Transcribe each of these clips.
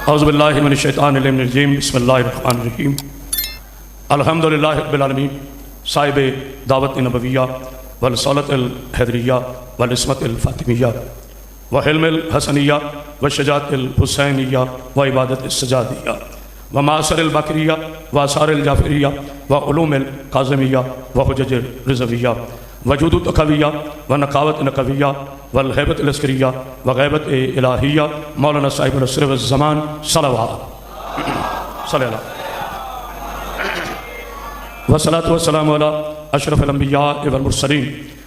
اعوذ باللہ من الشیطان الرجیم بسم اللہ الرحمن الرحیم الحمدللہ رب العالمین صاحب دعوت نبویہ والرسالۃ الحیدریہ والعصمت الفاطمیہ وحلم الحسنیہ والشجاعت الحسینیہ وعبادت السجادیہ ومعاصر البکریہ وآثار الجعفریہ وعلوم القاظمیہ وحجج الرضویہ وجود التقویہ ونقاوت نقویہ والہیبت العسکریہ وغیبت الہیہ مولانا صاحب العصر والزمان صلوات صلی اللہ والصلاة والسلام علی اشرف الانبیاء والمرسلین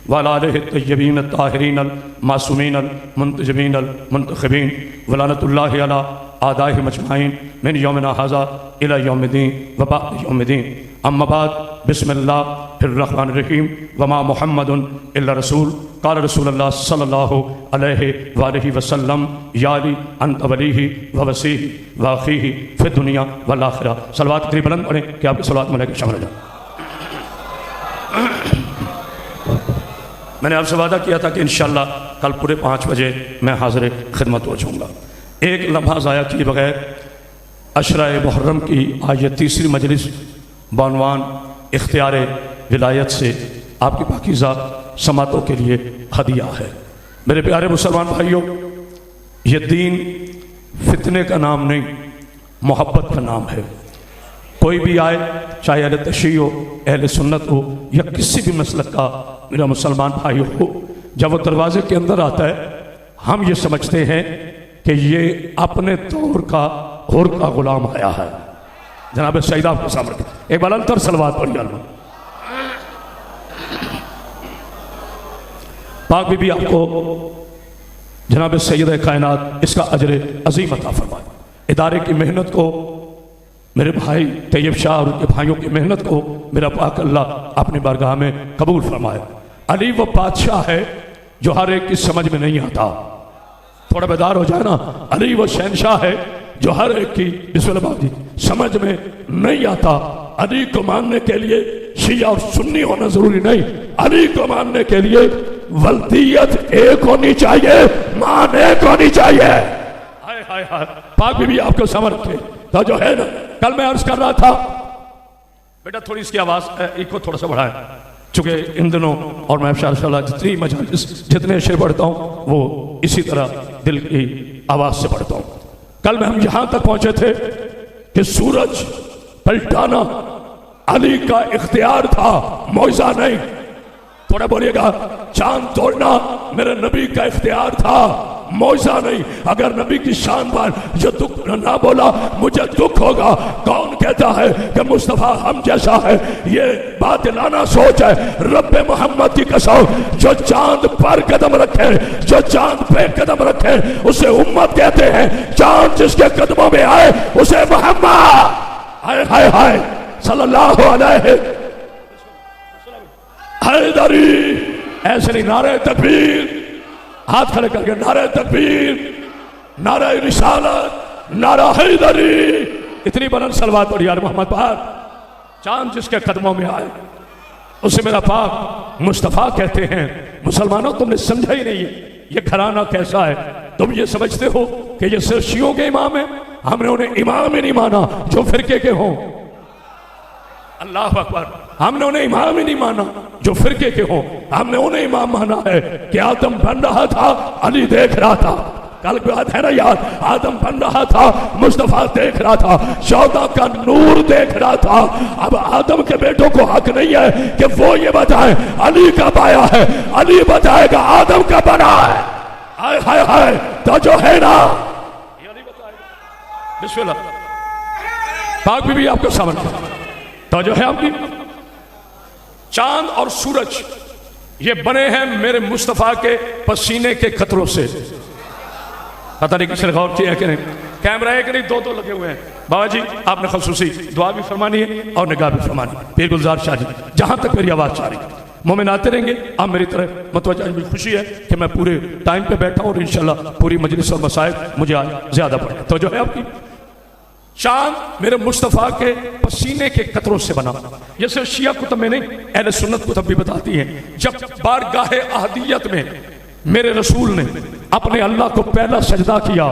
وعلی آلہ الطیبین الطاہرین المعصومین المنتجبین المنتخبین ولعنۃ اللہ علی اعدائہم اجمعین من یومنا ھذا الی یوم الدین وبعد یوم الدین اما بعد بسم اللہ الرحمن الرحیم وما محمد الا رسول قال رسول اللہ صلی اللہ علیہ وآلہ وسلم یا علی انت ولیہ ووسیہ واخیہ فی الدنیا والآخرہ۔ صلوات قریب بلند پڑھیں کہ آپ کی صلوات ملائکہ شامل ہو جائیں۔ میں نے آپ سے وعدہ کیا تھا کہ انشاءاللہ کل پورے 5 بجے میں حاضر خدمت ہو جاؤں گا۔ ایک لمحہ ضائع کیے بغیر عشرہ محرم کی آج یہ تیسری مجلس بعنوان اختیار ولایت سے آپ کی پاکیزہ سماعتوں کے لیے ہدیہ ہے۔ میرے پیارے مسلمان بھائیوں، یہ دین فتنے کا نام نہیں، محبت کا نام ہے۔ کوئی بھی آئے، چاہے اہل تشیع ہو، اہل سنت ہو یا کسی بھی مسلک کا میرا مسلمان بھائی ہو، جب وہ دروازے کے اندر آتا ہے ہم یہ سمجھتے ہیں کہ یہ اپنے دور کا حر کا غلام آیا ہے۔ جناب سیدہ آپ کو سامنے ایک بلند تر صلوات پڑھیے اللہ۔ پاک بی بی آپ کو جناب سیدہ کائنات اس کا اجر عظیم عطا فرمائے۔ ادارے کی محنت کو، میرے بھائی طیب شاہ اور ان کے بھائیوں کی محنت کو میرا پاک اللہ اپنی بارگاہ میں قبول فرمائے۔ علی وہ بادشاہ ہے جو ہر ایک کی سمجھ میں نہیں آتا۔ تھوڑا بیدار ہو جائے نا۔ علی وہ شہنشاہ ہے جو ہر ایک کی بسم اللہ جی سمجھ میں نہیں آتا۔ علی کو ماننے کے لیے شیعہ اور سنی ہونا ضروری نہیں، علی کو ماننے کے لیے ولدیت ایک ہونی چاہیے، مان ایک ہونی چاہیے۔ ہائے ہائے ہائے، پاک بی بی آپ کو سمجھ کے تو جو ہے نا، کل میں عرض کر رہا تھا بیٹا تھوڑی اس کی آواز ایک کو تھوڑا سا بڑھائے، چونکہ ان دنوں اور میں انشاءاللہ جتنی مجالس جتنے شعر پڑھتا ہوں وہ اسی طرح دل کی آواز سے پڑھتا ہوں۔ کل میں ہم یہاں تک پہنچے تھے کہ سورج پلٹانا علی کا اختیار تھا، معجزہ نہیں۔ تھوڑا بولیے گا، چاند توڑنا میرے نبی کا اختیار تھا، معجزہ نہیں۔ اگر نبی کی شان پر جو دکھ نہ بولا مجھے دکھ ہوگا۔ کون کہتا ہے کہ مصطفیٰ ہم جیسا ہے؟ یہ باطلانہ سوچ ہے۔ رب محمد کی قسم، جو چاند پر قدم رکھے، جو چاند پہ قدم رکھے اسے امت کہتے ہیں۔ چاند جس کے قدموں میں آئے اسے محمد ہائے ہائے ہائے صلی اللہ علیہ حیدری۔ ایسے نہیں، نعرہ تکبیر، ہاتھ کھڑے کر کے نعرہ تکبیر، نعرہ رسالت، نعرہ حیدری۔ اتنی بلند صلوات پڑھی یار محمد پاک۔ چاند جس کے قدموں میں آئے اسے میرا پاک مصطفیٰ کہتے ہیں۔ مسلمانوں تم نے سمجھا ہی نہیں یہ گھرانہ کیسا ہے۔ تم یہ سمجھتے ہو کہ یہ صرف شیعوں کے امام ہیں؟ ہم نے انہیں امام ہی نہیں مانا جو فرقے کے ہوں۔ اللہ اکبر، ہم نے انہیں امام ہی نہیں مانا جو فرقے کے ہوں، ہم نے انہیں امام مانا ہے کہ آدم بن رہا تھا، علی دیکھ رہا تھا۔ کل کی بات ہے نا یار، آدم بن رہا تھا، مصطفیٰ دیکھ رہا تھا، 14 کا نور دیکھ رہا تھا۔ اب آدم کے بیٹوں کو حق نہیں ہے کہ وہ یہ بتائیں علی کا آیا ہے، علی بتائے گا آدم کا بنا ہے۔ ہائے ہائے ہائے، تو جو ہے نا یہ علی بتائے گا۔ بسم اللہ۔ پاک بی بی آپ کو سمجھ تو جو ہے آپ کی چاند اور سورج یہ بنے ہیں میرے مصطفیٰ کے پسینے کے قطروں سے۔ پتہ نہیں کسی نے غور کیا ہے کہ نہیں؟ کیمرہ ایک نہیں، دو لگے ہوئے ہیں۔ بابا جی آپ نے خصوصی دعا بھی فرمانی ہے اور نگاہ بھی فرمانی ہے۔ پیر گلزار شاہ جی، جہاں تک میری آواز جا رہی ہے مومن آتے رہیں گے۔ آپ میری طرف متوجہ، مجھے خوشی ہے کہ میں پورے ٹائم پہ بیٹھا ہوں اور انشاءاللہ پوری مجلس اور مسائل مجھے آج زیادہ پڑھیں۔ تو جو ہے آپ کی چاند میرے مصطفیٰ کے پسینے کے قطروں سے بنا۔ یہ صرف شیعہ کتب میں نہیں، اہل سنت کتب بھی بتاتی ہیں۔ جب بارگاہ احدیت میں میرے رسول نے اپنے اللہ کو پہلا سجدہ کیا،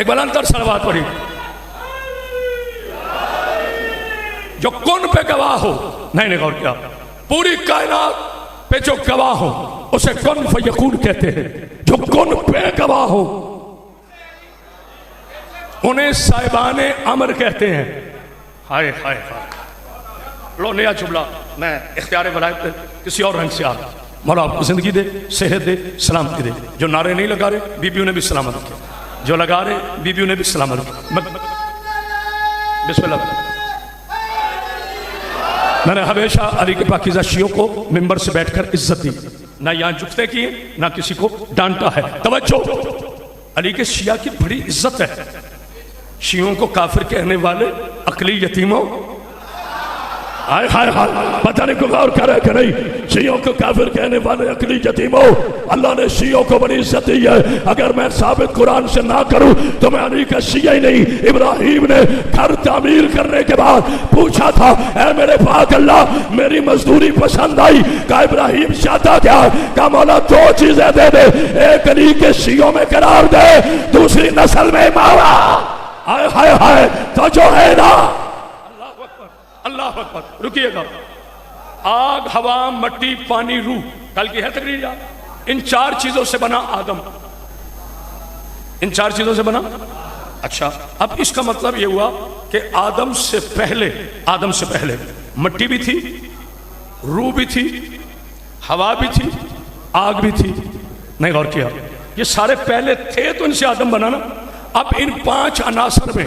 ایک بلند تر صلوات پڑھی جو کن پہ گواہ ہو. نہیں غور کیا؟ پوری کائنات پہ جو گواہ ہو اسے کن فیکون کہتے ہیں. جو کن پہ گواہ ہو انہیں صاحبان امر کہتے ہیں. ہائے ہائے ہائے. لو نیا جملہ میں اختیار ولایت پہ کسی اور رنگ سے آ رہا. مولا آپ کو زندگی دے، صحت دے، سلامتی دے. جو نعرے نہیں لگا رہے بیبیوں نے بھی سلامت رکھے، جو لگا رہے بیبیوں نے بھی سلامت رکھے. بسم اللہ. میں نے ہمیشہ علی کے پاکیزہ شیعوں کو ممبر سے بیٹھ کر عزت دی، نہ یہاں جھکتے کیے نہ کسی کو ڈانٹا ہے. توجہ، علی کے شیعہ کی بڑی عزت ہے. شیعوں کو کافر کہنے والے عقلی یتیموں، ہائے ہائے ہائے، پتہ نہیں کو غور کرے کہ نہیں. شیعوں کو کافر کہنے والے عقلی یتیموں، اللہ نے شیعوں کو بڑی عزت دی ہے. اگر میں ثابت قرآن سے نہ کروں تو میں علی کا شیعہ ہی نہیں. ابراہیم نے گھر تعمیر کرنے کے بعد پوچھا تھا اے میرے پاک اللہ میری مزدوری پسند آئی. کہا ابراہیم چاہتا کیا؟ کہا مولا دو چیزیں دے دے، ایک علی کے شیعوں میں قرار دے، دوسری نسل میں ماوا. ہائے ہائے ہائے، تو جو ہے نا. اللہ اکبر. رکیے گا. آگ، ہوا، مٹی، پانی، روح. کل کی ہے تقریر یاد. ان چار چیزوں سے بنا آدم. ان چار چیزوں سے بنا. اچھا، اب اس کا مطلب یہ ہوا کہ آدم سے پہلے مٹی بھی تھی، روح بھی تھی، ہوا بھی تھی، آگ بھی تھی. نہیں غور کیا؟ یہ سارے پہلے تھے تو ان سے آدم بنا نا. اب ان 5 عناصر میں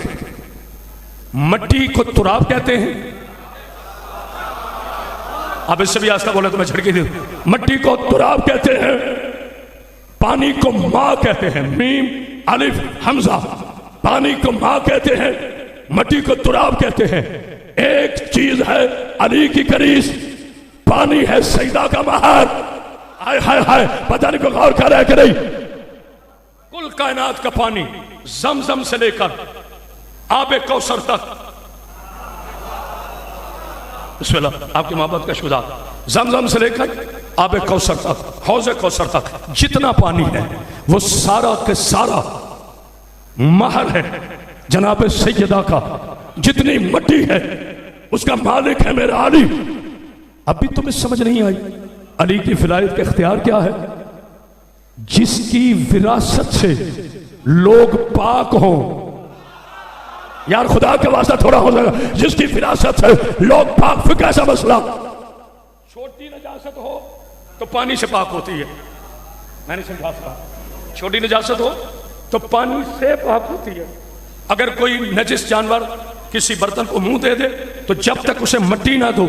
مٹی کو تراب کہتے ہیں. اب اس سے بھی آستہ بولے تو میں جھڑکی دوں. مٹی کو تراب کہتے ہیں، پانی کو ماں کہتے ہیں، میم الف حمزہ. پانی کو ماں کہتے ہیں، مٹی کو تراب کہتے ہیں. ایک چیز ہے علی کی کنیز، پانی ہے سیدہ کا مہر. ہائے ہائے ہائے، پتہ نہیں کو غور کر رہا ہے کہ نہیں. کل کائنات کا پانی زمزم سے لے کر آب کوثر تک، بسم اللہ، آپ کی محبت کا شہدا، زمزم سے لے کر آب کوثر تک، حوض کوثر تک جتنا پانی ہے وہ سارا کے سارا مہر ہے جناب سیدہ کا. جتنی مٹی ہے اس کا مالک ہے میرا علی. اب بھی تمہیں سمجھ نہیں آئی علی کی ولایت کا اختیار کیا ہے؟ جس کی وراثت سے لوگ پاک ہوں. یار خدا کے واسطہ تھوڑا ہو جائے گا. جس کی وراثت سے لوگ پاک. پھر کیسا مسئلہ؟ چھوٹی نجاست ہو تو پانی سے پاک ہوتی ہے. میں نے سمجھا سکا. چھوٹی نجاست ہو تو پانی سے پاک ہوتی ہے. اگر کوئی نجس جانور کسی برتن کو منہ دے دے تو جب تک اسے مٹی نہ دو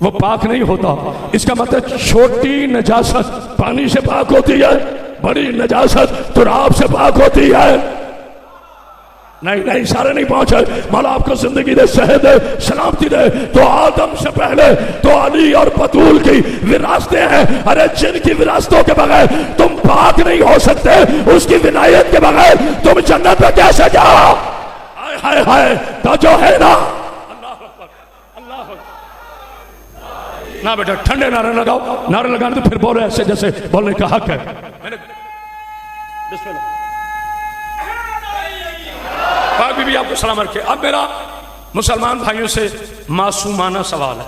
وہ پاک نہیں ہوتا. اس کا مطلب چھوٹی نجاست پانی سے پاک ہوتی ہے، بڑی نجاست تراب سے پاک ہوتی ہے. نہیں سارے نہیں پہنچے. مولا آپ کو زندگی دے، صحت دے، سلامتی دے. تو آدم سے پہلے تو علی اور بطول کی وراثتیں ہیں. ارے جن کی وراثتوں کے بغیر تم پاک نہیں ہو سکتے، اس کی ولایت کے بغیر تم جنت میں کیسے جاؤ؟ ہائے ہائے ہائے، تو جو ہے نا. اللہ اکبر، اللہ اکبر. نہ بیٹا ٹھنڈے نعرے لگاؤ. نعرے لگانے تو پھر بولے ایسے جیسے بولنے کا حق ہے. بسم اللہ. پاک بی بی آپ کو سلام رکھے. اب میرا مسلمان بھائیوں سے معصومانہ سوال ہے،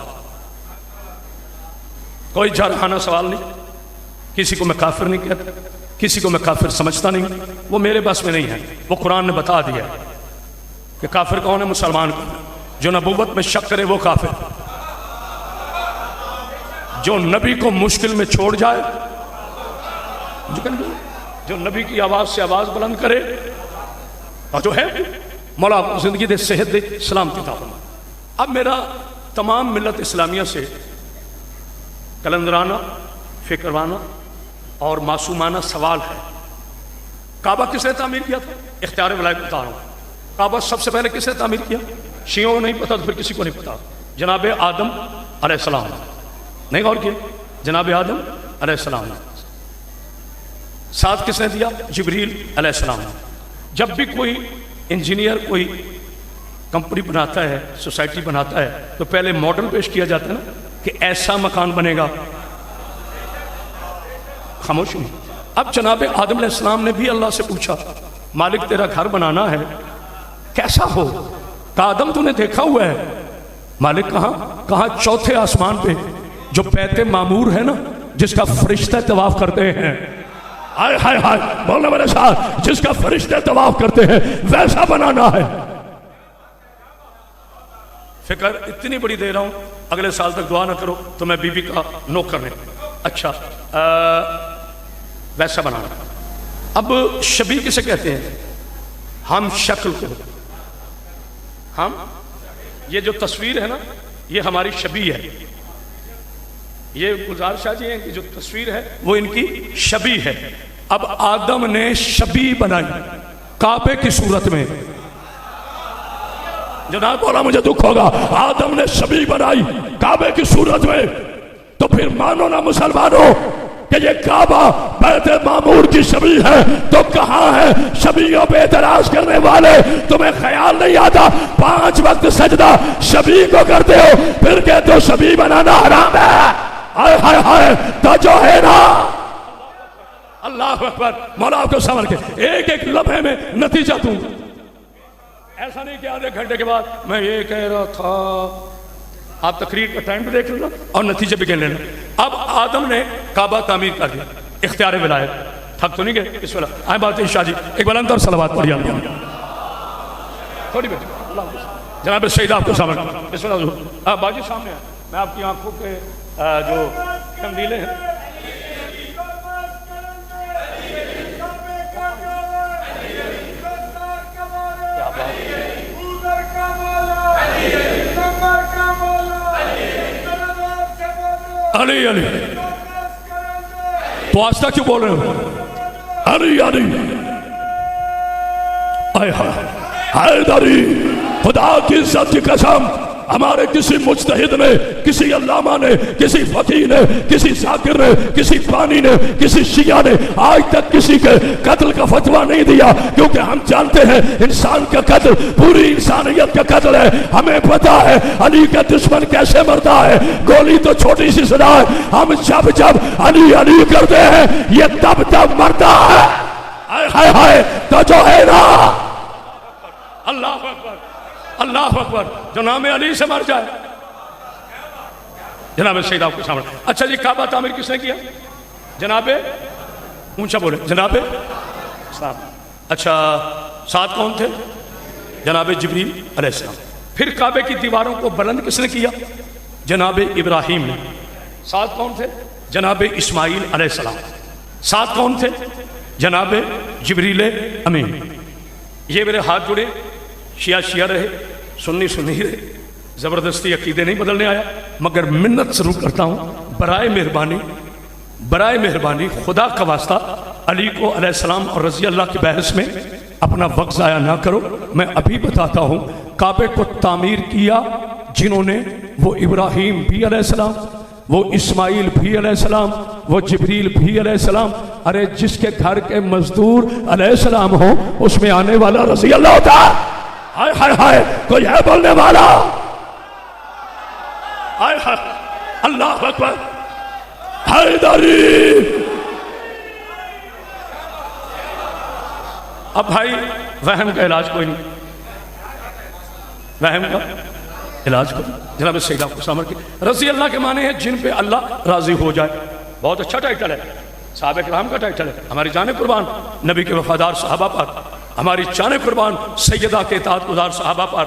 کوئی جارحانہ سوال نہیں. کسی کو میں کافر نہیں کہتا، کسی کو میں کافر سمجھتا نہیں. وہ میرے بس میں نہیں ہے. وہ قرآن نے بتا دیا کہ کافر کون ہے، مسلمان کون ہے. جو نبوت میں شک کرے وہ کافر. جو نبی کو مشکل میں چھوڑ جائے، جو نبی کی آواز سے آواز بلند کرے، اور جو ہے مولا آپ کو زندگی دے، صحت دے، سلامتی عطا فرمائے. اب میرا تمام ملت اسلامیہ سے کلندرانہ، فکروانہ اور معصومانہ سوال ہے. کعبہ کس نے تعمیر کیا تھا؟ اختیار ولایت بتا رہا ہوں. کعبہ سب سے پہلے کس نے تعمیر کیا؟ شیعوں کو نہیں پتا تو پھر کسی کو نہیں پتا. جناب آدم علیہ السلام. نہیں غور کیا؟ جناب آدم علیہ السلام. ساتھ کس نے دیا؟ جبریل علیہ السلام. جب بھی کوئی انجینئر کوئی کمپنی بناتا ہے، سوسائٹی بناتا ہے، تو پہلے ماڈل پیش کیا جاتا ہے نا کہ ایسا مکان بنے گا. خاموش نہیں. اب جناب آدم علیہ السلام نے بھی اللہ سے پوچھا مالک تیرا گھر بنانا ہے، کیسا ہو؟ کہا آدم تو نے دیکھا ہوا ہے۔ مالک کہاں چوتھے آسمان پہ جو بیت معمور ہے نا، جس کا فرشتے طواف کرتے ہیں، ہائے ہائے ہائے بولنا میرے ساتھ، جس کا فرشتے طواف کرتے ہیں ویسا بنانا ہے۔ فکر اتنی بڑی دے رہا ہوں، اگلے سال تک دعا نہ کرو تو میں بی بی کا نوکر نہیں۔ اچھا ویسا بنانا۔ اب شبیہ کسے کہتے ہیں؟ ہم شکل کو، ہم یہ جو تصویر ہے نا یہ ہماری شبیہ ہے، یہ گلزار شاہ جی ہیں کہ جو تصویر ہے وہ ان کی شبیہ ہے۔ اب آدم نے شبیہ بنائی کعبے کی صورت میں، جناب بولا مجھے دکھ ہوگا، آدم نے شبیہ بنائی کعبے کی صورت میں، تو پھر مانو نا مسلمانوں کہ یہ کعبہ بیت معمور کی شبیہ ہے، تو کہاں ہے شبیہوں پہ اعتراض کرنے والے؟ تمہیں خیال نہیں آتا 5 وقت سجدہ شبیہ کو کرتے ہو، پھر کہتے ہو شبیہ بنانا حرام ہے؟ ہائے ہائے ہائے جو ہے نا۔ اللہ اکبر۔ مولا آپ کو سمجھ کے ایک ایک لمحے میں نتیجہ دوں، ایسا نہیں کہ آدھے گھنٹے کے بعد میں یہ کہہ رہا تھا، آپ تقریر کا ٹائم بھی دیکھ لینا اور نتیجے بھی گن لینا۔ اب آدم نے کعبہ تعمیر کر دیا، اختیار ولایت، تھک تو نہیں گئے؟ اس وقت آئے بات شاہ جی ایک بلند اور صلوات پڑھیے تھوڑی بیٹی جناب سید آپ کو سامنے اس وقت باجی سامنے ہیں، میں آپ کی آنکھوں کے جو کندیلیں ہیں علی علی تو آستہ کیوں بول رہے ہو؟ علی علی آئے حیدری، خدا کی عزت کی قسم ہمارے کسی مجتہد نے، کسی علامہ نے، کسی فقیہ نے، کسی ذاکر نے، کسی فانی نے، کسی شیعہ نے آج تک کسی کے قتل کا فتویٰ نہیں دیا، کیونکہ ہم جانتے ہیں انسان کا قتل پوری انسانیت کا قتل ہے۔ ہمیں پتا ہے علی کا دشمن کیسے مرتا ہے، گولی تو چھوٹی سی سزا ہے، ہم جب جب علی علی کرتے ہیں یہ تب تب مرتا ہے۔ ہائے ہائے تو جو ہے نا، اللہ اکبر اللہ اکبر، جو نام علی سے مر جائے۔ جناب سید آپ کے سامنے اچھا جی کعبہ تعمیر کس نے کیا؟ جناب اونچا بولے، جناب اسلام۔ اچھا ساتھ کون تھے؟ جناب جبریل علیہ السلام۔ پھر کعبے کی دیواروں کو بلند کس نے کیا؟ جناب ابراہیم نے۔ ساتھ کون تھے؟ جناب اسماعیل علیہ السلام۔ ساتھ کون تھے؟ جناب جبریل امین۔ یہ میرے ہاتھ جڑے، شیعہ شیعہ رہے، سنی سنی رہے، زبردستی عقیدے نہیں بدلنے آیا، مگر منت ضرور کرتا ہوں برائے مہربانی خدا کا واسطہ علی کو علیہ السلام اور رضی اللہ کی بحث میں اپنا وقت ضائع نہ کرو۔ میں ابھی بتاتا ہوں کعبے کو تعمیر کیا جنہوں نے، وہ ابراہیم بھی علیہ السلام، وہ اسماعیل بھی علیہ السلام، وہ جبریل بھی علیہ السلام۔ ارے جس کے گھر کے مزدور علیہ السلام ہو اس میں آنے والا رضی اللہ ہوتا ہے۔ ہائے ہائے ہائے کوئی ہے بولنے والا؟ ہائے ہائے اللہ اکبر حیدری۔ اب بھائی وہم کا علاج کوئی نہیں، وہم کا علاج کوئی نہیں۔ جناب سیدہ کو سامر کی رضی اللہ کے معنی ہے جن پہ اللہ راضی ہو جائے۔ بہت اچھا ٹائٹل ہے، صحابہ کرام کا ٹائٹل ہے۔ ہماری جان قربان نبی کے وفادار صحابہ پر، ہماری جان قربان سیدہ کے اطاعت گزار صحابہ پر۔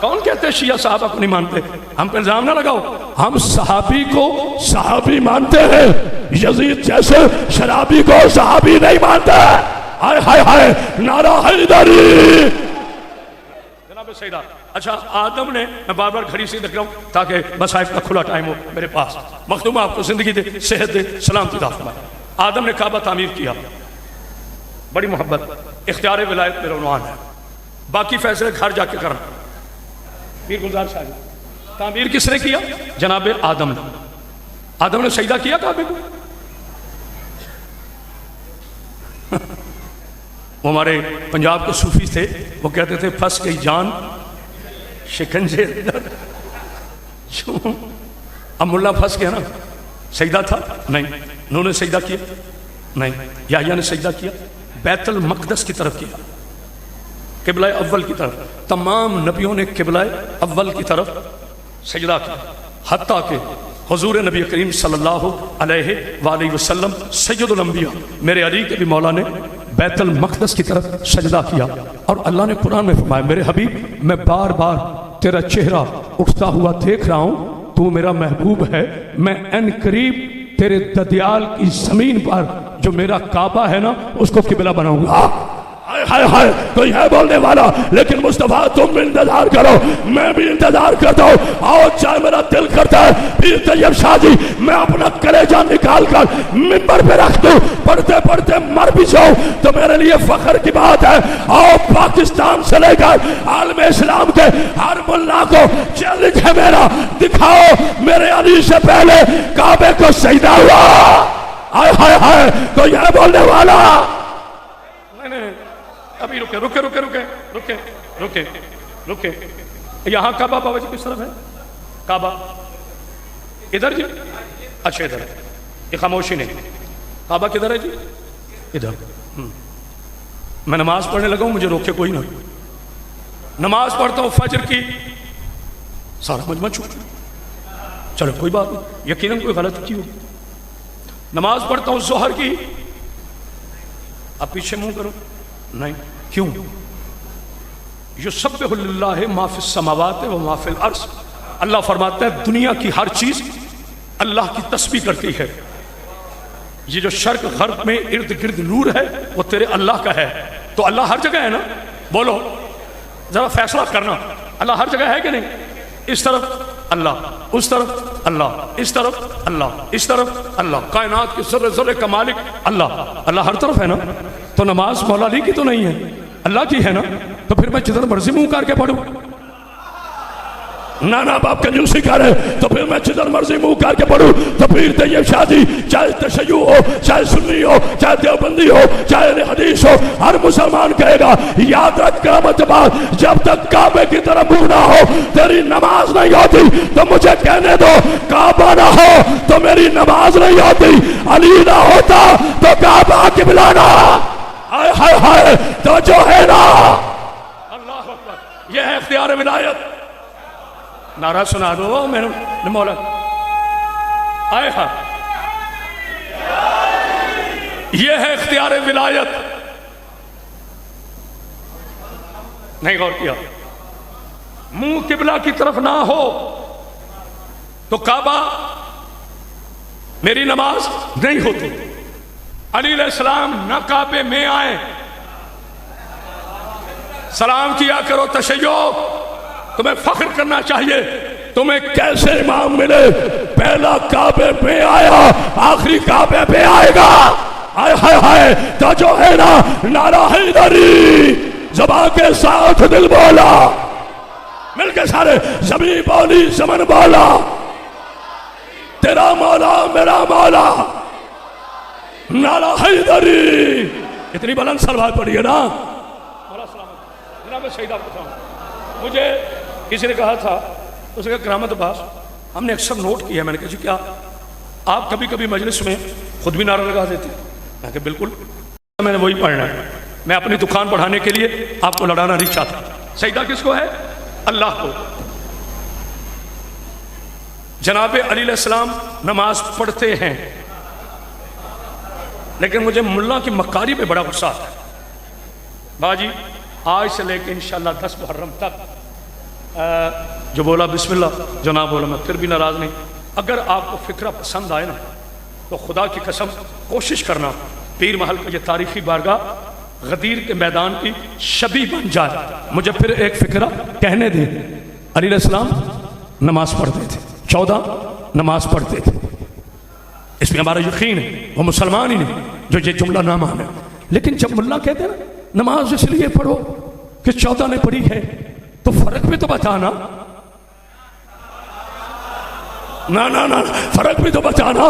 کون کہتے ہیں شیعہ صحابہ کو نہیں مانتے؟ ہم پہ الزام نہ لگاؤ، ہم صحابی کو صحابی مانتے ہیں، یزید جیسے شرابی کو صحابی نہیں مانتے۔ ہائے ہائے ہائے نعرہ حیدری۔ جناب سیدہ اچھا آدم نے، میں بار بار گھڑی سے دیکھ رہا ہوں تاکہ مصائب کا کھلا ٹائم ہو میرے پاس، مخدوم آپ کو زندگی دے، صحت دے، سلامتی عطا فرمائے۔ آدم نے کعبہ تعمیر کیا، بڑی محبت، اختیار ولایت میرا عنوان ہے، باقی فیصلے گھر جا کے کرنا۔ پیر گلزار شاہ جی تعمیر کس نے کیا؟ جناب آدم نے۔ آدم نے سجدہ کیا کعبے کو؟ وہ ہمارے پنجاب کے صوفی تھے، وہ کہتے تھے پھنس گئی جان شکنجے اب ملا پھنس گیا نا۔ سجدہ تھا؟ نہیں۔ نوح نے سجدہ کیا؟ نہیں۔ یحییٰ نے سجدہ کیا؟ بیت المقدس کی طرف کیا، قبلہ اول کی طرف. تمام نبیوں نے قبلہ اول کی طرف سجدہ کیا، حتیٰ کہ حضور نبی کریم صلی اللہ علیہ وآلہ وسلم سید الانبیاء میرے علی کے بھی مولا نے بیت المقدس کی طرف سجدہ کیا. اور اللہ نے قرآن میں فرمایا میرے حبیب میں بار بار تیرا چہرہ اٹھتا ہوا دیکھ رہا ہوں، تو میرا محبوب ہے، میں ان قریب تیرے ددیال کی زمین پر جو میرا کعبہ ہے نا اس کو قبلہ بناؤں گا. ہائے ہائے کوئی ہے بولنے والا، لیکن مصطفیٰ تم بھی انتظار کرو، میں بھی انتظار کرتا ہوں. آؤ چاہے میرا دل کرتا ہے پیر طیب شاہ جی میں اپنا کلیجہ نکال کر منبر پہ رکھ دوں، پڑھتے پڑھتے مر بھی جاؤں تو میرے لیے فخر کی بات ہے. آؤ پاکستان سے لے کر عالم اسلام کے ہر ملا کو چیلنج ہے میرا، دکھاؤ میرے علی سے پہلے کعبے کو سجدہ ہوا. ہائے ہائے ہائے کوئی ہے بولنے والا؟ ابھی رکے رکے رکے رکے رکے رکے رکے. یہاں کعبہ بابا جی کس طرف ہے؟ کعبہ ادھر جی، اچھا ادھر ہے، یہ خاموشی نہیں. کعبہ کدھر ہے جی؟ ادھر. میں نماز پڑھنے لگا ہوں، مجھے روکے کوئی نہ. نماز پڑھتا ہوں فجر کی، سارا مجمع چھوٹ، چلو کوئی بات نہیں، یقیناً کوئی غلط کی ہو. نماز پڑھتا ہوں ظہر کی، اب پیچھے منہ کرو، نہیں کیوں؟ یسبح للہ ما فی السماوات و ما فی الارض. اللہ فرماتا ہے دنیا کی ہر چیز اللہ کی تسبیح کرتی ہے. یہ جو شرق غرب میں ارد گرد نور ہے وہ تیرے اللہ کا ہے. تو اللہ ہر جگہ ہے نا؟ بولو ذرا فیصلہ کرنا، اللہ ہر جگہ ہے کہ نہیں؟ اس طرف اللہ، اس طرف اللہ، اس طرف اللہ، اس طرف اللہ، کائنات کے ذرے ذرے کا مالک اللہ. اللہ ہر طرف ہے نا؟ تو نماز مولا علی کی تو نہیں ہے، اللہ کی ہے نا؟ تو پھر میں جدھر مرضی منہ کر کے پڑھوں؟ نانا باپ کنجوسی کرے تو پھر میں جدھر مرضی منہ کر کے پڑھوں؟ تو پیر طیب شاہ جی چاہے تشیع ہو، چاہے سنی ہو، چاہے دیوبندی ہو، چاہے اہل حدیث ہو، ہر مسلمان کہے گا یاد رکھ قیامت بعد جب تک کعبے کی طرف منہ نہ ہو تیری نماز نہیں ہوتی. تو مجھے کہنے دو کعبہ نہ ہو تو میری نماز نہیں ہوتی، علی نہ ہوتا تو کعبہ قبلہ نہ. ہائے ہائے ہائے تو جو ہے نا. اللہ اکبر، یہ ہے اختیار ولایت. نعرہ سنا دو میرے مولا. آئے ہاں یہ ہے اختیار ولایت. نہیں غور کیا؟ منہ قبلہ کی طرف نہ ہو تو کعبہ میری نماز نہیں ہوتی. علی علیہ السلام نہ کعبے میں آئے، سلام کیا کرو تشیع. تمہیں فخر کرنا چاہیے تمہیں کیسے امام ملے، پہلا کعبے میں آیا آخری کعبے پہ آئے گا. ہائے ہائے ہائے تو جو ہے نا نعرہ حیدری زبان کے ساتھ دل بولا، مل کے سارے زمین بولی زمن بولا، تیرا مولا میرا مولا نعرہ حیدری. اتنی بلند سلوات پڑھی ہے نا. جناب شہید آپ بتاؤں، مجھے کسی نے کہا تھا، اس نے کہا کرامت عباس ہم نے اکثر نوٹ کیا. میں نے کہا جی کیا آپ کبھی کبھی مجلس میں خود بھی نعرہ لگا دیتے؟ میں کہ بالکل، میں نے وہی پڑھنا ہے. میں اپنی دکان بڑھانے کے لیے آپ کو لڑانا نہیں چاہتا. سجدہ کس کو ہے؟ اللہ کو. جناب علی علیہ السلام نماز پڑھتے ہیں، لیکن مجھے ملا کی مکاری پہ بڑا غصہ آتا ہے. باجی آج سے لے کے انشاءاللہ 10 محرم تک جو بولا بسم اللہ، جو نہ بولا میں پھر بھی ناراض نہیں. اگر آپ کو فکرہ پسند آئے نا تو خدا کی قسم کوشش کرنا پیر محل کا یہ تاریخی بارگاہ غدیر کے میدان کی شبیہ بن جائے. مجھے پھر ایک فکرہ کہنے دیں. علی علیہ السلام نماز پڑھتے تھے، 14 نماز پڑھتے تھے. اس میں ہمارا یقین ہے وہ مسلمان ہی نہیں جو یہ جملہ نہ مانے. لیکن جب ملا کہتے ہیں نا نماز اس لیے پڑھو کہ 14 نے پڑھی ہے تو فرق بھی تو بتانا. نہ فرق بھی تو بتانا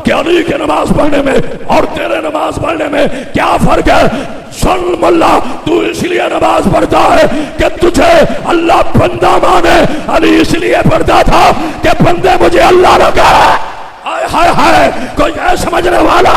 کہ علی کے نماز پڑھنے میں اور تیرے نماز پڑھنے میں کیا فرق ہے. سن ملا تو اس لیے نماز پڑھتا ہے کہ تجھے اللہ بندہ مانے، علی اس لیے پڑھتا تھا کہ بندے مجھے اللہ نہ کہے. ہائے ہائے ہائے کوئی ہے سمجھنے والا؟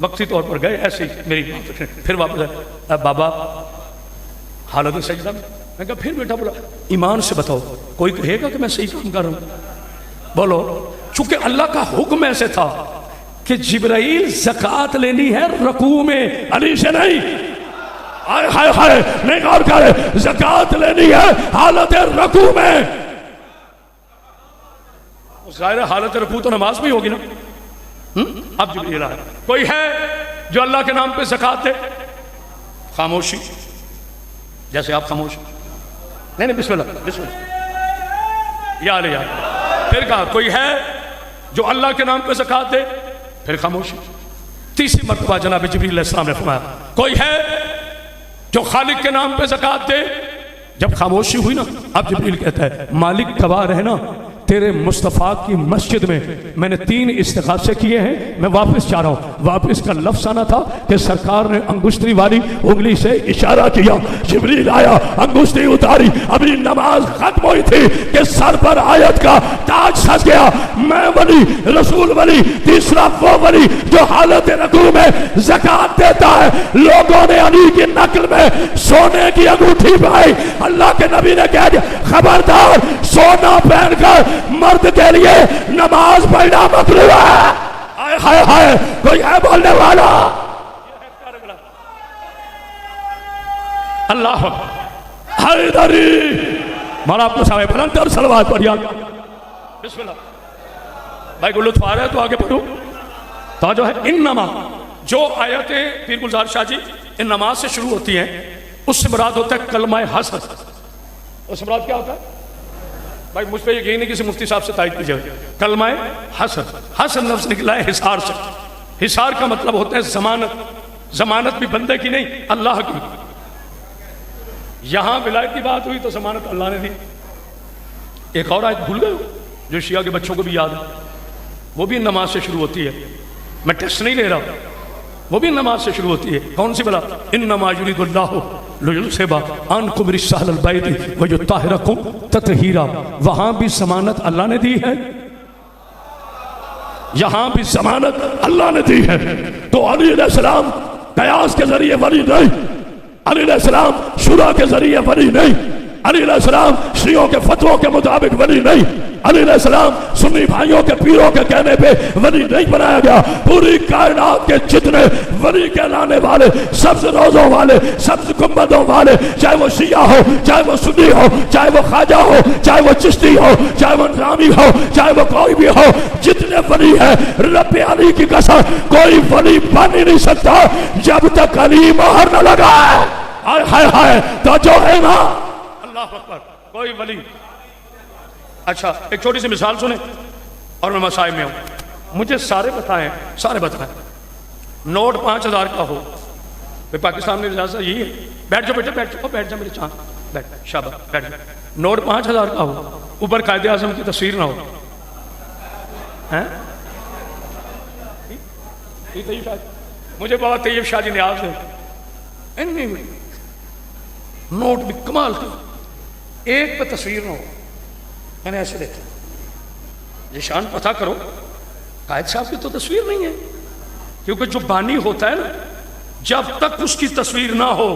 وقتی طور پر گئے ایسے ہی میری بات رکھیں، پھر واپس آئے، بابا حالت سجدہ میں کہا پھر بیٹا بولا ایمان سے بتاؤ کوئی کہے گا کہ میں صحیح کام کر رہا ہوں؟ بولو چونکہ اللہ کا حکم ایسے تھا کہ جبرائیل زکوٰۃ لینی ہے رکوع میں، علی سے نہیں، ہائے ہائے ہائے نہیں غور کرے، زکوٰۃ لینی ہے حالت رکوع میں۔ ظاہر حالت رکوع تو نماز بھی ہوگی نا۔ اب جبرائیل آیا، کوئی ہے جو اللہ کے نام پہ زکوٰۃ دے؟ خاموشی، جیسے آپ خاموش، نہیں بسم اللہ بسم اللہ یا علیہ۔ پھر کہا کوئی ہے جو اللہ کے نام پہ زکوٰۃ دے؟ پھر خاموشی۔ تیسری مرتبہ جناب جبریل علیہ السلام نے فرمایا کوئی ہے جو خالق کے نام پہ زکوٰۃ دے؟ جب خاموشی ہوئی نا، اب جبریل کہتا ہے مالک گواہ رہنا تیرے مصطفیٰ کی مسجد میں نے 3 استغاثے کیے ہیں، میں واپس جا رہا ہوں۔ واپس کا لفظ آنا تھا کہ سرکار نے انگشتری والی انگلی سے اشارہ کیا، جبریل آیا، انگشتری اتاری، ابھی نماز ختم ہوئی تھی کہ سر پر آیت کا تاج سج گیا۔ میں ولی، رسول ولی، تیسرا وہ ولی جو حالت رکوع میں زکوٰۃ دیتا ہے۔ لوگوں نے علی کی نقل میں سونے کی انگوٹھی پائی، اللہ کے نبی نے کہہ دیا خبردار سونا پہن کر مرد کے لیے نماز پڑھنا مکروہ ہے۔ ہائے ہائے ہائے کوئی ہے بولنے والا؟ اللہ حیدری مولا آپ کو سامنے بلند اور صلوات پڑھیا۔ بسم اللہ بھائی کو لطف آ رہا ہے تو آگے پڑھو۔ توجہ ہے، انما جو آیتیں پیر گلزار شاہ جی ان نماز سے شروع ہوتی ہیں اس سے مراد ہوتا ہے کلمہ حسر۔ اس سے مراد کیا ہوتا ہے بھائی؟ مجھ پہ یقین نہیں، کسی مفتی صاحب سے تائید کیجئے۔ کلمہ حسر، حسر لفظ نکلا ہے حصار سے۔ حصار کا مطلب ہوتا ہے ضمانت، ضمانت بھی بندے کی نہیں اللہ کی۔ یہاں ولایت کی بات ہوئی تو ضمانت اللہ نے دی۔ ایک اور آیت بھول گئے جو شیعہ کے بچوں کو بھی یاد ہے، وہ بھی نماز سے شروع ہوتی ہے، میں ٹیسٹ نہیں لے رہا، وہ بھی نماز سے شروع ہوتی ہے۔ کون سی بلا؟ انما یرید اللہ لیذھب عنکم الرجس اہل البیت ویطہرکم تطہیرا۔ وہاں بھی ضمانت اللہ نے دی ہے، یہاں بھی ضمانت اللہ نے دی ہے۔ تو علی علیہ السلام قیاس کے ذریعے ولی نہیں، علی علیہ السلام شورا کے ذریعے ولی نہیں، علی علیہ السلام شیعوں کے فتووں کے مطابق ولی نہیں، علی علیہ السلام سنی بھائیوں کے پیروں کے کہنے پہ ولی نہیں بنایا گیا۔ پوری کائنات کے جتنے ولی کہلانے والے، سبز روزوں والے، سبز گنبدوں والے، چاہے وہ شیعہ ہو، چاہے وہ سنی ہو، چاہے وہ خواجہ ہو، چاہے وہ چشتی ہو، چاہے وہ نظامی ہو، چاہے وہ کوئی بھی ہو، جتنے ولی ہیں رب علی کی قسم کوئی ولی بن ہی نہیں سکتا جب تک علی مہر نہ لگائے۔ ہائے ہائے ہائے تو جو ہے نا اللہ اکبر کوئی ولی۔ اچھا ایک چھوٹی سی مثال سنیں اور میں مسائل میں ہوں، مجھے سارے بتائیں نوٹ 5000 کا ہو، پاکستان میں اجازت یہی ہے، بیٹھ جاؤ بیٹے، بیٹھ جاؤ، بیٹھ جاؤ میرے چاند، بیٹھ شاباش بیٹھ جاؤ۔ نوٹ 5000 کا ہو، اوپر قائد اعظم کی تصویر نہ ہو، مجھے بابا طیب شاہ جی نیاز ہے، نوٹ بھی کمال کا، ایک پہ تصویر نہ ہو۔ میں نے ایسے دیکھا، نشان پتہ کرو، قائد صاحب کی تو تصویر نہیں ہے، کیونکہ جو بانی ہوتا ہے نا جب تک اس کی تصویر نہ ہو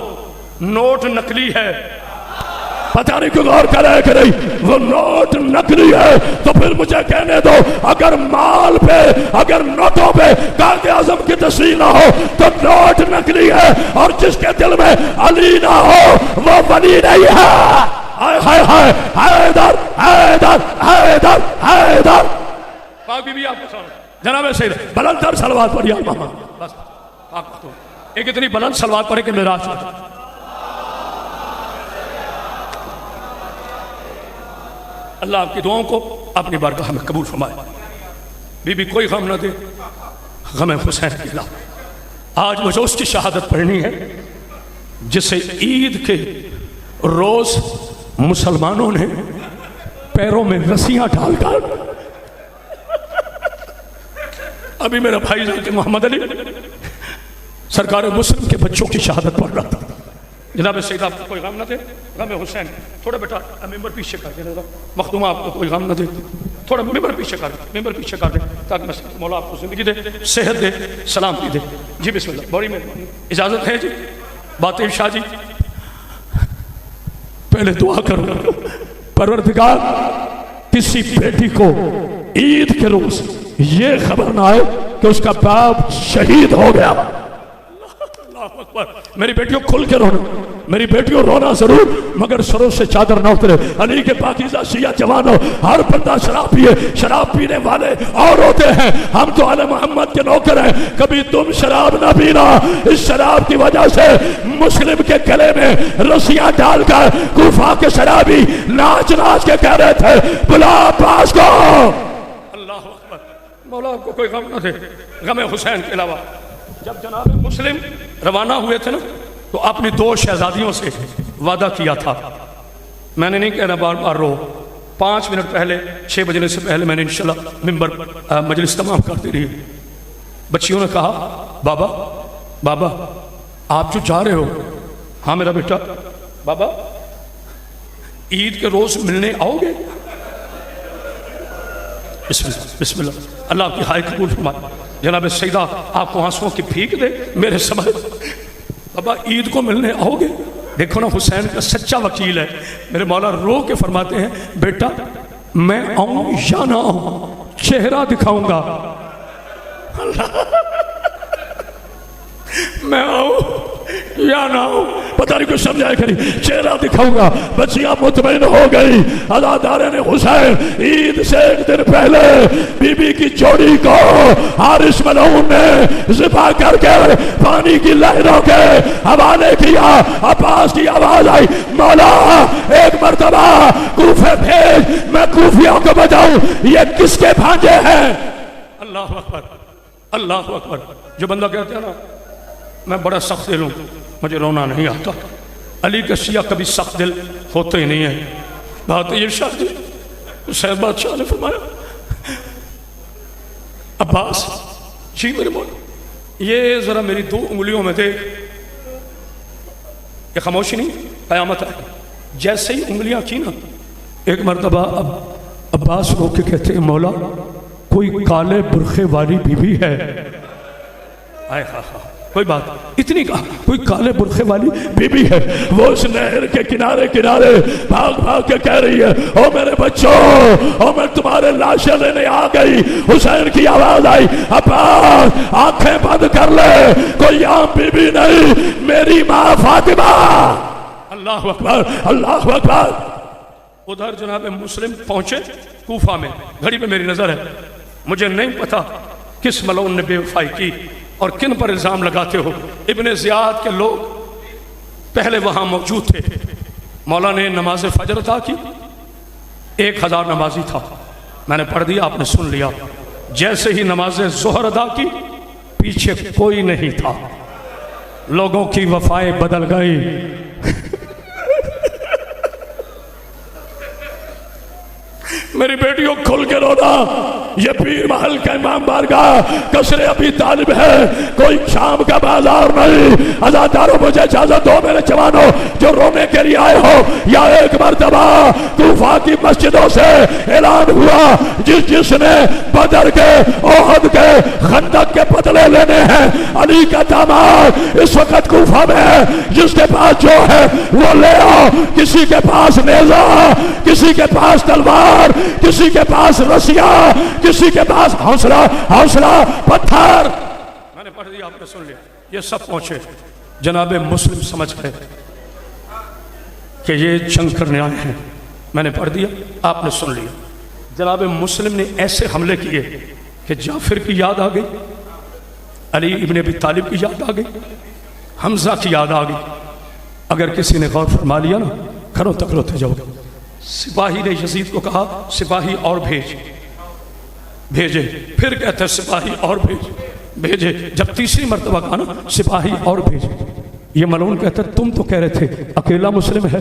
نوٹ نقلی ہے۔ پتہ نہیں کیوں غور کرے کہ نہیں وہ نوٹ نقلی ہے، تو پھر مجھے کہنے دو اگر مال پہ، اگر نوٹوں پہ قائد اعظم کی تصویر نہ ہو تو نوٹ نقلی ہے، اور جس کے دل میں علی نہ ہو وہ ولی نہیں ہے۔ ہائے ہائے ہائے حیدر حیدر حیدر حیدر۔ پاک بی بی آپ کو سلام جناب سید بلند تر صلوات پڑھی آپ محمد، بس پاک تو ایک اتنی بلند صلوات پڑھے کہ معراج ہو۔ اللہ آپ کی دعاؤں کو اپنی بارگاہ میں قبول فرمائے۔ بی بی کوئی غم نہ دے، غم حسین کی اللہ۔ آج مجھے اس کی شہادت پڑھنی ہے جسے عید کے روز مسلمانوں نے پیروں میں رسیاں ڈال کر، ابھی میرا بھائی حضرت محمد علی سرکار مسلم کے بچوں کی شہادت پڑھ رہا تھا۔ جناب سید آپ کو کوئی غم نہ دے، غم حسین۔ تھوڑا بیٹا ممبر پیچھے کر کے مخدومہ آپ کو کوئی غم نہ دے۔ تھوڑا ممبر پیچھے کر دیں، ممبر پیچھے کر دیں تاکہ میں مولا آپ کو زندگی دے، صحت دے، سلامتی دے. جی بسم اللہ، بڑی مہربانی، اجازت ہے جی. باطل شاہ جی پہلے دعا کرو. پروردگار کسی بیٹی کو عید کے روز یہ خبر نہ آئے کہ اس کا باپ شہید ہو گیا. اللہ اکبر. میری بیٹیوں کھل کے رونا، میری بیٹیوں رونا ضرور مگر سروں سے چادر نہ اترے. علی کے پاکیزہ شیعہ جوانوں، ہر بندہ شراب پیے، شراب پینے والے اور ہوتے ہیں، ہم تو آل محمد کے نوکر ہیں. کبھی تم شراب نہ پینا. اس شراب کی وجہ سے مسلم کے گلے میں رسیاں ڈال کر کوفہ کے شرابی ناچ ناچ کے کہہ رہے تھے بلا عباس کو. اللہ اکبر. مولا آپ کو کوئی غم نہ دے غم حسین کے علاوہ. جب جناب مسلم روانہ ہوئے تھے نا تو اپنی 2 شہزادیوں سے وعدہ کیا تھا. میں نے نہیں کہنا بار بار رو. 5 منٹ پہلے 6 بجنے سے پہلے میں نے انشاءاللہ ممبر مجلس تمام کرتی رہی. بچیوں نے کہا بابا بابا آپ جو جا رہے ہو. ہاں میرا بیٹا. بابا عید کے روز ملنے آؤ گے؟ بسم اللہ بسم اللہ. اللہ آپ کی ہائے قبول فرمائے. جناب سیدہ آپ کو آنسوؤں کی بھیک دے میرے سمجھ. بابا عید کو ملنے آؤ گے؟ دیکھو نا حسین کا سچا وکیل ہے. میرے مولا رو کے فرماتے ہیں بیٹا میں آؤں یا نہ آؤں چہرہ دکھاؤں گا. میں آؤں یا نہ آؤں پتہ نہیں کچھ سمجھائے کری چہرہ دکھاؤں گا. بچیاں مطمئن ہو گئی. عزادارے نے حسین عید سے 1 دن پہلے بی بی کی جوڑی کو حارث ملعون نے ذبح کر کے پانی کی لہروں کے حوالے کیا. عباس کی آواز آئی مولا ایک مرتبہ کوفے بھیج میں کوفیوں کو بتاؤں یہ کس کے بھانجے ہیں. اللہ اکبر اللہ اکبر. جو بندہ کہتے ہیں نا میں بڑا سخت دل ہوں مجھے رونا نہیں آتا. علی کے شیعہ کبھی سخت دل ہوتے ہی نہیں ہیں. بات یہ شاہ جی حسین بادشاہ نے فرمایا عباس جی میرے مولا یہ ذرا میری 2 انگلیوں میں دیکھ. یہ خاموشی نہیں قیامت ہے. جیسے ہی انگلیاں کی نا ایک مرتبہ عباس رو کے کہتے ہیں مولا کوئی کالے برخے والی بیوی ہے. آئے خواہ کوئی بات اتنی کہا کوئی کالے برخے والی بیوی ہے. وہ اس نہر کے کنارے کنارے بھاگ بھاگ کے کہہ رہی ہے او میرے بچوں او میں تمہارے لاشیں لینے آ گئی. حسین کی آواز آئی عباس آنکھیں بند کر لے کوئی عام بیوی نہیں میری ماں فاطمہ. اللہ اکبر اللہ اکبر. ادھر جناب مسلم پہنچے کوفہ میں. گھڑی پہ میری نظر ہے. مجھے نہیں پتا کس ملعون نے بے وفائی کی اور کن پر الزام لگاتے ہو. ابن زیاد کے لوگ پہلے وہاں موجود تھے. مولا نے نماز فجر عطا کی. 1000 نمازی تھا. میں نے پڑھ دیا آپ نے سن لیا. جیسے ہی نماز ظہر ادا کی پیچھے کوئی نہیں تھا. لوگوں کی وفائیں بدل گئی. میری بیٹیوں کھل کے رونا. یہ پیر محل کا امام بارگاہ قصر ابی طالب ہے کوئی شام کا بازار نہیں. عزاداروں مجھے اجازت دو میرے جوانوں جو رونے کے لیے آئے ہو. یا ایک مرتبہ کوفہ کی مسجدوں سے اعلان ہوا جس نے بدر کے احد کے خندق کے بدلے لینے ہیں علی کا داماد اس وقت کوفہ میں ہے. جس کے پاس جو ہے وہ لے آؤ. کسی کے پاس نیزہ کسی کے پاس تلوار کسی کے پاس رسیاں کسی کے پاس حوصلہ پتھر. میں نے پڑھ دیا آپ نے سن لیا. یہ سب پہنچے. جناب مسلم سمجھ گئے کہ یہ جنگ کرنے آئے ہیں. میں نے پڑھ دیا آپ نے سن لیا. جناب مسلم نے ایسے حملے کیے کہ جعفر کی یاد آ گئی, علی ابن ابی طالب کی یاد آ گئی, حمزہ کی یاد آ گئی. اگر کسی نے غور فرما لیا نا گھروں تک روتے جاؤ گے. سپاہی نے یزید کو کہا سپاہی اور بھیجے. پھر کہتے سپاہی اور بھیجے. جب تیسری مرتبہ کہا نا سپاہی اور بھیجے. یہ ملعون کہتا تم تو کہہ رہے تھے اکیلا مسلم ہے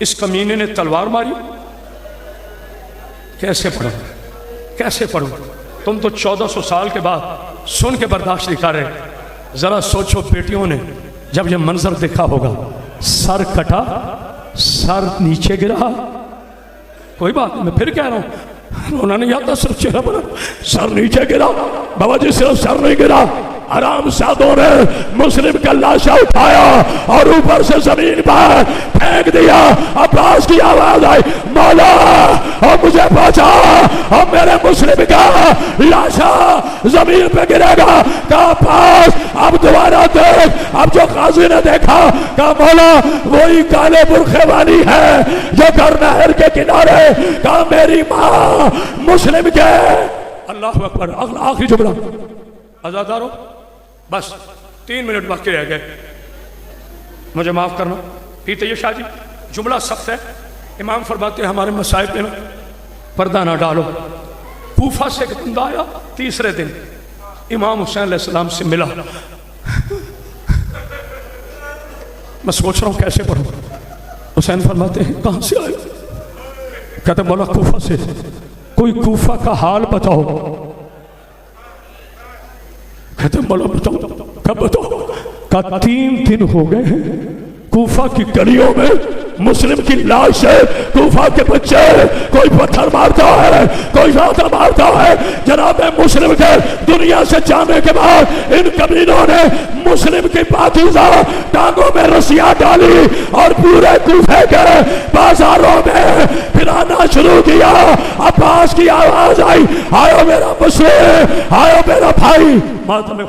اس کمینے نے تلوار ماری. کیسے پڑھوں کیسے پڑھوں؟ تم تو 1400 سال کے بعد سن کے برداشت نہیں کر رہے. ذرا سوچو بیٹیوں نے جب یہ منظر دیکھا ہوگا، سر کٹا، سر نیچے گرا. کوئی بات نہیں، میں پھر کہہ رہا ہوں، رونا نہیں آتا، صرف چہرہ بنا. سر نیچے گرا بابا جی، صرف سر نہیں گرا، آرام سادوں نے مسلم کا لاشا اٹھایا اور اوپر سے زمین پر پھینک دیا. عباس کی آواز آئی، مولا اور مجھے بچا، اور میرے مسلم کا لاشا زمین پہ گرے گا. کہا عباس اب دوبارہ دیکھ. اب جو قاضی نے دیکھا کہا مولا وہی کالے برخے والی ہے جو گھر نہر کے کنارے. کہا میری ماں مسلم کے. اللہ اکبر. آخری جملہ آزادارو، بس 3 منٹ باقی رہ گئے، مجھے معاف کرنا. پیتے یہ شاہ جی جملہ سخت ہے. امام فرماتے ہیں ہمارے مصائب میں پردہ نہ ڈالو. کوفہ سے ایک بندہ آیا تیسرے دن، امام حسین علیہ السلام سے ملا. میں سوچ رہا ہوں کیسے پڑھوں. حسین فرماتے ہیں کہاں سے آئے؟ کہتے مولا کوفہ سے. کوئی کوفہ کا حال بتاؤ. کہتے مولا بتاؤ. کب بتاؤ؟ کہا 3 دن ہو گئے ہیں کوفہ کی گلیوں میں مسلم کی لاش ہے. کوفہ کے بچے کوئی پتھر مارتا ہے، کوئی زیادہ مارتا ہے. جناب مسلم کے دنیا سے جانے کے بعد ان کمینوں نے مسلم کی پاکیزہ ٹانگوں میں رسیاں ڈالی اور پورے کوفے کے بازاروں میں پھرانا شروع کیا. عباس کی آواز آئی، آئو میرا مسلم، آئو میرا بھائی. ماتم